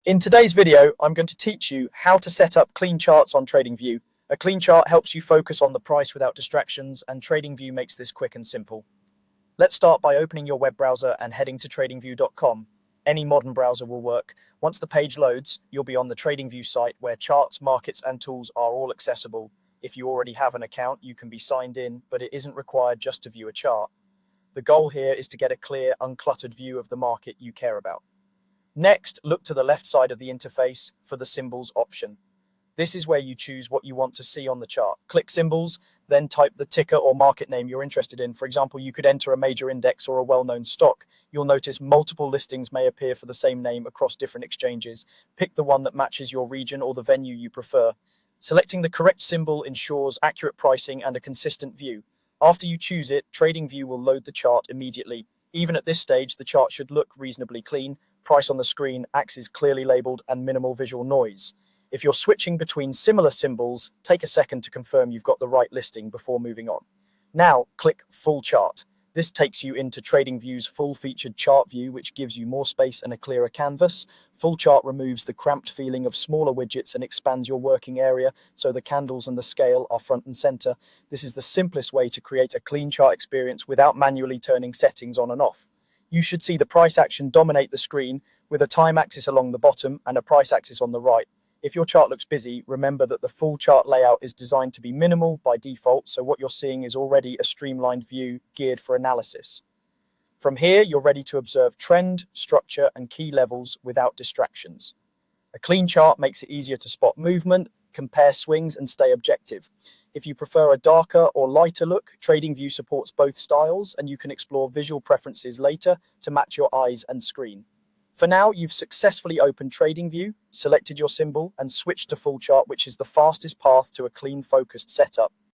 In today's video, I'm going to teach you how to set up clean charts on TradingView. A clean chart helps you focus on the price without distractions, and TradingView makes this quick and simple. Let's start by opening your web browser and heading to tradingview.com. Any modern browser will work. Once the page loads, you'll be on the TradingView site where charts, markets, and tools are all accessible. If you already have an account, you can be signed in, but it isn't required just to view a chart. The goal here is to get a clear, uncluttered view of the market you care about. Next, look to the left side of the interface for the symbols option. This is where you choose what you want to see on the chart. Click symbols, then type the ticker or market name you're interested in. For example, you could enter a major index or a well-known stock. You'll notice multiple listings may appear for the same name across different exchanges. Pick the one that matches your region or the venue you prefer. Selecting the correct symbol ensures accurate pricing and a consistent view. After you choose it, TradingView will load the chart immediately. Even at this stage, the chart should look reasonably clean. Price on the screen, axes clearly labeled, and minimal visual noise. If you're switching between similar symbols, take a second to confirm you've got the right listing before moving on. Now, click Full Chart. This takes you into TradingView's full-featured chart view, which gives you more space and a clearer canvas. Full Chart removes the cramped feeling of smaller widgets and expands your working area, so the candles and the scale are front and center. This is the simplest way to create a clean chart experience without manually turning settings on and off. You should see the price action dominate the screen with a time axis along the bottom and a price axis on the right. If your chart looks busy, remember that the full chart layout is designed to be minimal by default, so what you're seeing is already a streamlined view geared for analysis. From here, you're ready to observe trend, structure, and key levels without distractions. A clean chart makes it easier to spot movement, compare swings, and stay objective. If you prefer a darker or lighter look, TradingView supports both styles, and you can explore visual preferences later to match your eyes and screen. For now, you've successfully opened TradingView, selected your symbol, and switched to full chart, which is the fastest path to a clean, focused setup.